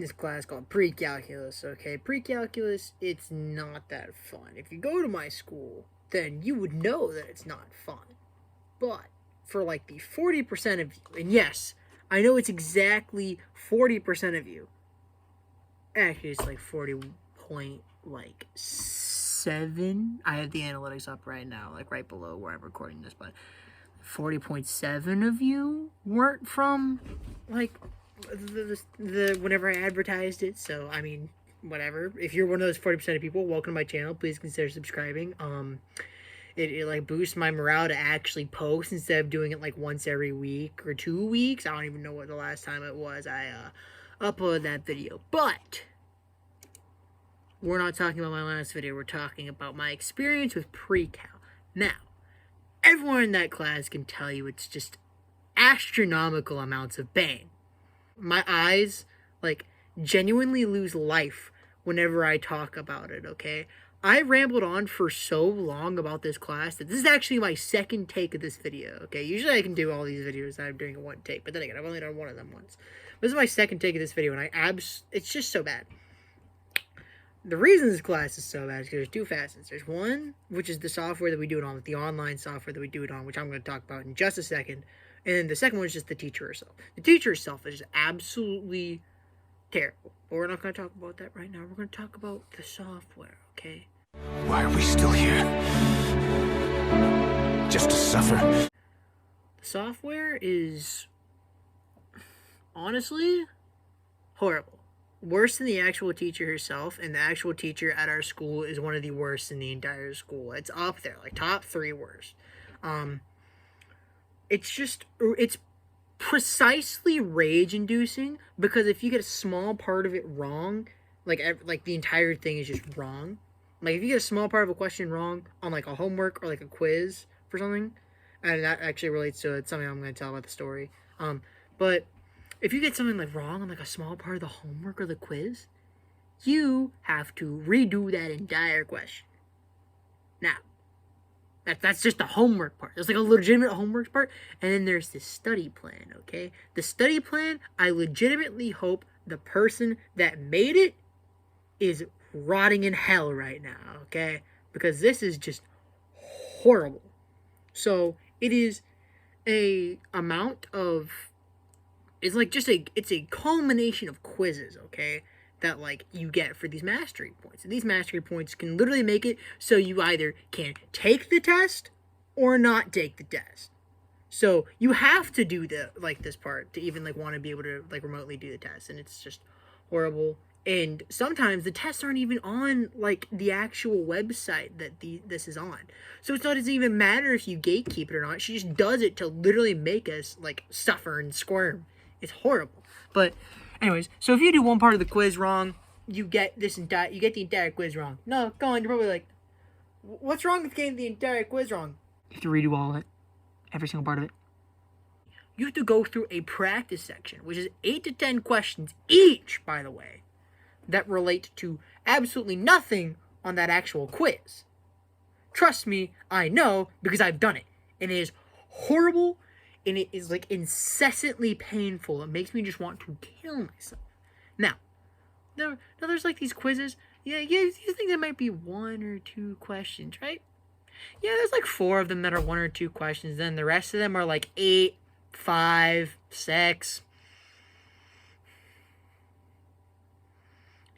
taking this class called precalculus, okay? Precalculus, it's not that fun. If you go to my school, then you would know that it's not fun. But for like the 40% of you, and yes, I know it's exactly 40% of you. Actually, it's like 40.7. I have the analytics up right now, like right below where I'm recording this, but 40.7 of you weren't from like the whenever I advertised it. So I mean, whatever. If you're one of those 40% of people, welcome to my channel. Please consider subscribing. It like boosts my morale to actually post instead of doing it like once every week or 2 weeks. I don't even know what the last time it was I uploaded that video. But we're not talking about my last video. We're talking about my experience with pre-cal. Now, everyone in that class can tell you it's just astronomical amounts of pain. My eyes, like, genuinely lose life whenever I talk about it, okay? I rambled on for so long about this class that this is actually my second take of this video, okay? Usually I can do all these videos that I'm doing in one take, but then again, I've only done one of them once. This is my second take of this video, and it's just so bad. The reason this class is so bad is because there's two facets. There's one, which is the software that we do it on, the online software that we do it on, which I'm going to talk about in just a second. And then the second one is just the teacher herself. The teacher herself is just absolutely terrible. But we're not going to talk about that right now. We're going to talk about the software, okay? Why are we still here? Just to suffer? The software is honestly horrible. Worse than the actual teacher herself, and the actual teacher at our school is one of the worst in the entire school. It's up there, like top 3 worst. It's precisely rage-inducing, because if you get a small part of it wrong, like the entire thing is just wrong. Like if you get a small part of a question wrong on like a homework or like a quiz for something, and that actually relates to it, something I'm going to tell about the story. But if you get something like wrong on like a small part of the homework or the quiz, you have to redo that entire question. Now, that's just the homework part. There's like a legitimate homework part, and then there's the study plan, okay? The study plan, I legitimately hope the person that made it is rotting in hell right now, okay? Because this is just horrible. So, it is a amount of... It's like it's a culmination of quizzes, okay, that like you get for these mastery points. And these mastery points can literally make it so you either can take the test or not take the test. So you have to do this part to even like want to be able to like remotely do the test, and it's just horrible. And sometimes the tests aren't even on like the actual website that this is on. So it doesn't even matter if you gatekeep it or not. She just does it to literally make us like suffer and squirm. It's horrible. But anyways, so if you do one part of the quiz wrong, you get the entire quiz wrong. No, go on, you're probably like, what's wrong with getting the entire quiz wrong? You have to redo all of it. Every single part of it. You have to go through a practice section, which is 8 to 10 questions each, by the way, that relate to absolutely nothing on that actual quiz. Trust me, I know, because I've done it. And it is horrible. And it is like incessantly painful. It makes me just want to kill myself. Now there's like these quizzes. Yeah, you think there might be 1 or 2 questions, right? Yeah, there's like 4 of them that are 1 or 2 questions. Then the rest of them are like 8, 5, 6.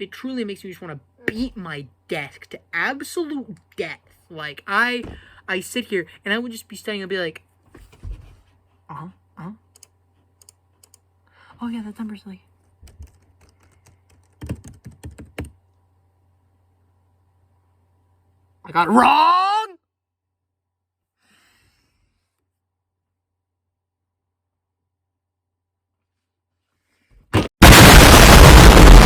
It truly makes me just want to beat my desk to absolute death. Like I sit here and I would just be studying and be like, oh yeah, that number's like... I got it wrong!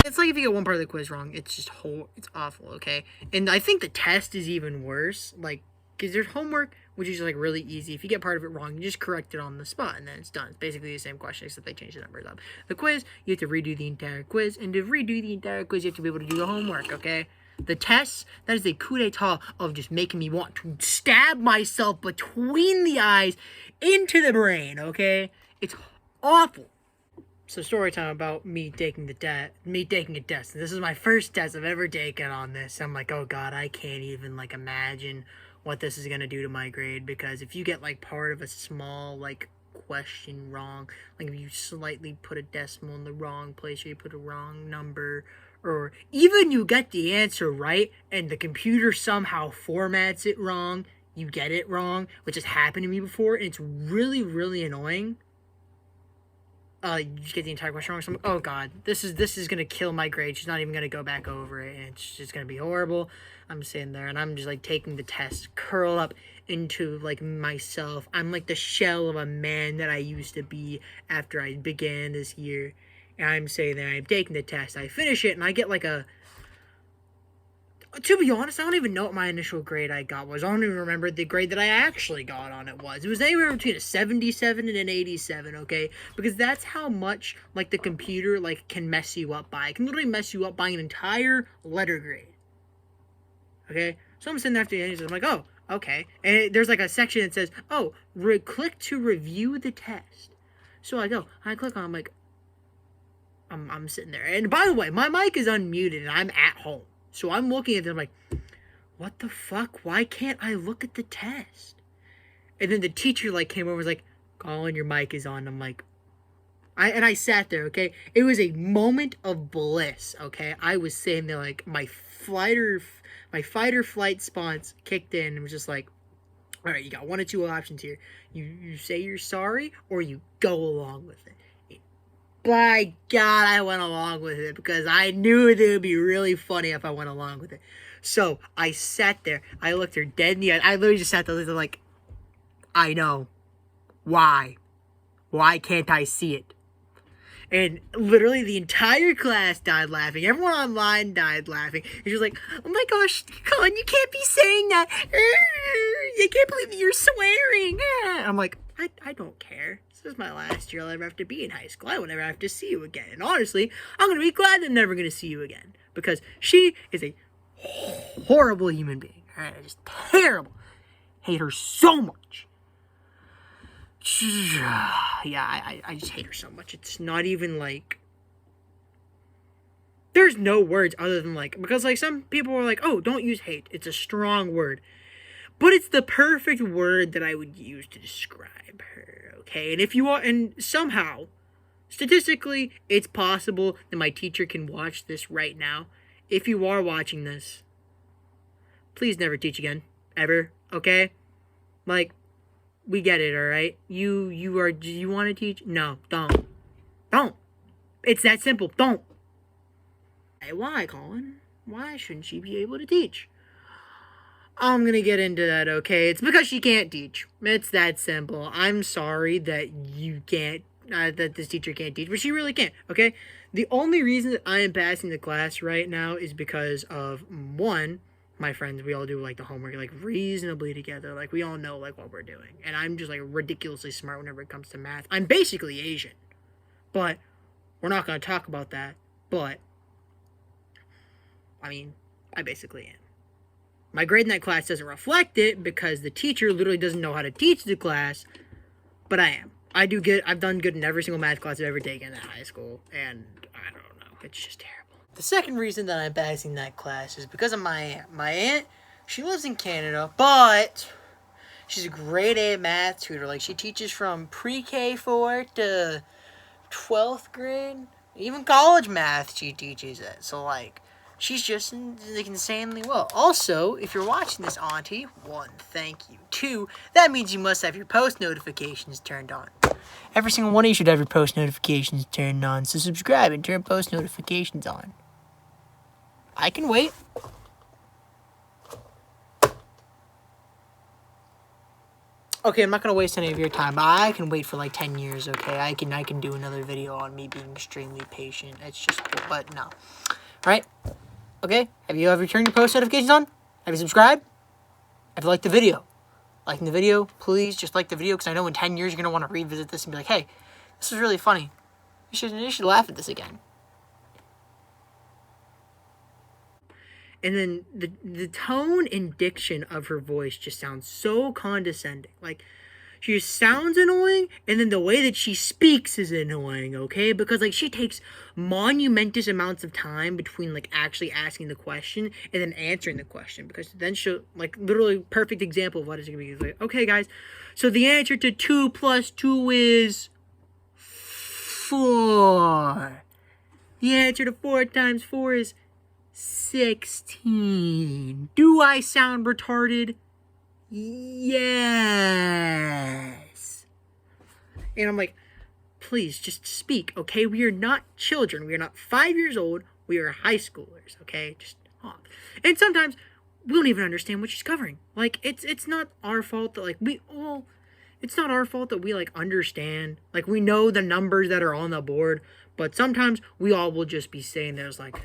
It's like if you get one part of the quiz wrong, it's just it's awful, okay? And I think the test is even worse, like, because there's homework, which is like really easy. If you get part of it wrong, you just correct it on the spot, and then it's done. It's basically the same question, except they change the numbers up. The quiz, you have to redo the entire quiz, and to redo the entire quiz, you have to be able to do the homework, okay? The tests, that is a coup d'etat of just making me want to stab myself between the eyes into the brain, okay? It's awful. So story time about me taking a test. And this is my first test I've ever taken on this. I'm like, oh god, I can't even like imagine what this is gonna do to my grade, because if you get like part of a small like question wrong, like if you slightly put a decimal in the wrong place or you put a wrong number, or even you get the answer right and the computer somehow formats it wrong, you get it wrong, which has happened to me before, and it's really, really annoying. You just get the entire question wrong. So I'm like, oh god, this is gonna kill my grade. She's not even gonna go back over it, and it's just gonna be horrible. I'm sitting there and I'm just like taking the test, curl up into like myself. I'm like the shell of a man that I used to be after I began this year. And I'm sitting there, I'm taking the test, I finish it, and I get like a. To be honest, I don't even know what my initial grade I got was. I don't even remember the grade that I actually got on it was. It was anywhere between a 77 and an 87, okay? Because that's how much, like, the computer, like, can mess you up by. It can literally mess you up by an entire letter grade. Okay? So I'm sitting there after the end, I'm like, oh, okay. And there's, like, a section that says, oh, click to review the test. So I click on, I'm like, I'm sitting there. And by the way, my mic is unmuted and I'm at home. So I'm looking at them like, what the fuck? Why can't I look at the test? And then the teacher like came over and was like, Colin, your mic is on. I'm like, I sat there, okay? It was a moment of bliss, okay? I was sitting there like my fight or flight response kicked in and was just like, all right, you got one of two options here. You say you're sorry or you go along with it. By God, I went along with it because I knew it would be really funny if I went along with it. So I sat there. I looked her dead in the eye. I literally just sat there like, I know. Why? Why can't I see it? And literally the entire class died laughing. Everyone online died laughing. And she was like, oh my gosh, Colin, you can't be saying that. I can't believe you're swearing. I'm like, I don't care. This is my last year I'll ever have to be in high school. I will never have to see you again. And honestly, I'm going to be glad that I'm never going to see you again. Because she is a horrible human being. Alright, just terrible. Hate her so much. Yeah, I just hate her so much. It's not even like... There's no words other than like... Because like some people are like, oh, don't use hate. It's a strong word. But it's the perfect word that I would use to describe her, okay? And if you are, and somehow, statistically, it's possible that my teacher can watch this right now. If you are watching this, please never teach again. Ever, okay? Like, we get it, alright? Do you want to teach? No, don't. Don't. It's that simple. Don't. Hey, why, Colin? Why shouldn't she be able to teach? I'm gonna get into that, okay? It's because she can't teach. It's that simple. I'm sorry that you can't, that this teacher can't teach, but she really can't, okay? The only reason that I am passing the class right now is because of, one, my friends, we all do, like, the homework, like, reasonably together. Like, we all know, like, what we're doing. And I'm just, like, ridiculously smart whenever it comes to math. I'm basically Asian. But we're not gonna talk about that. But, I mean, I basically am. My grade in that class doesn't reflect it because the teacher literally doesn't know how to teach the class, but I am. I do good. I've done good in every single math class I've ever taken in high school, and I don't know. It's just terrible. The second reason that I'm passing that class is because of my aunt. My aunt, she lives in Canada, but she's a grade A math tutor. Like, she teaches from pre-K 4 to 12th grade. Even college math she teaches it. So, like, she's just like insanely well. Also, if you're watching this, Auntie, one, thank you. Two, that means you must have your post notifications turned on. Every single one of you should have your post notifications turned on. So subscribe and turn post notifications on. I can wait. Okay, I'm not gonna waste any of your time. I can wait for like 10 years. Okay, I can do another video on me being extremely patient. It's just, but no. All right. Okay, have you turned your post notifications on? Have you subscribed? Have you liked the video? Liking the video? Please just like the video, because I know in 10 years you're going to want to revisit this and be like, hey, this is really funny. You should laugh at this again. And then the tone and diction of her voice just sounds so condescending. Like, She just sounds annoying, and then the way that she speaks is annoying, okay? Because, like, she takes monumentous amounts of time between, like, actually asking the question and then answering the question. Because then she'll, like, literally, perfect example of what it's going to be. It's like, okay, guys, so the answer to 2 plus 2 is 4. The answer to 4 times 4 is 16. Do I sound retarded? Yes. And I'm like, please just speak, okay? We are not children. We are not 5 years old. We are high schoolers, okay? Just talk. And sometimes we don't even understand what she's covering. Like, it's not our fault that, like, it's not our fault that we, like, understand. Like, we know the numbers that are on the board, but sometimes we all will just be saying there's like,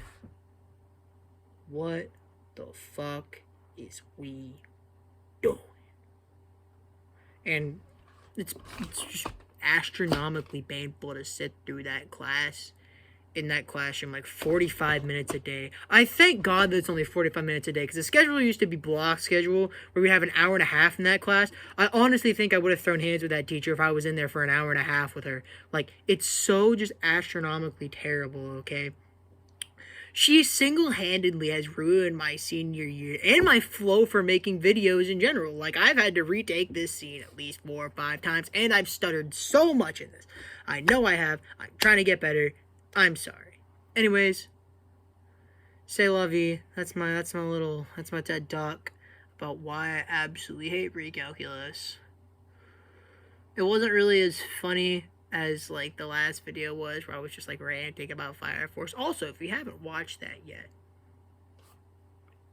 what the fuck is we doing? And it's just astronomically painful to sit through that class, in that classroom, like 45 minutes a day. I thank God that it's only 45 minutes a day, because the schedule used to be block schedule where we have an hour and a half in that class. I honestly think I would have thrown hands with that teacher if I was in there for an hour and a half with her. Like, it's so just astronomically terrible, okay? She single-handedly has ruined my senior year and my flow for making videos in general. Like, I've had to retake this scene at least 4 or 5 times, and I've stuttered so much in this. I know I have. I'm trying to get better. I'm sorry. Anyways, say la vie. That's my TED talk about why I absolutely hate precalculus. It wasn't really as funny as, like, the last video was, where I was just, like, ranting about Fire Force. Also, if you haven't watched that yet,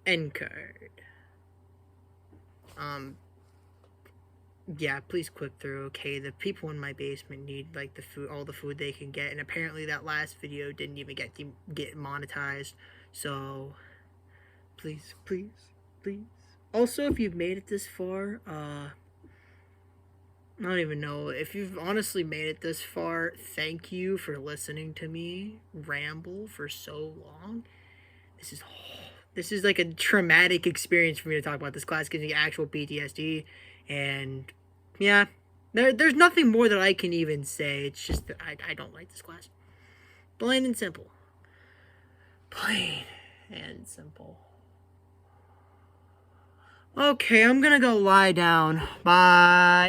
end card. Yeah, please click through, okay? The people in my basement need, like, the food, all the food they can get, and apparently that last video didn't even get monetized, so please, please, please. Also, if you've made it this far, I don't even know. If you've honestly made it this far, thank you for listening to me ramble for so long. This is like a traumatic experience for me to talk about. This class gives me actual PTSD, and yeah, there's nothing more that I can even say. It's just that I don't like this class. Plain and simple. Plain and simple. Okay, I'm gonna go lie down. Bye.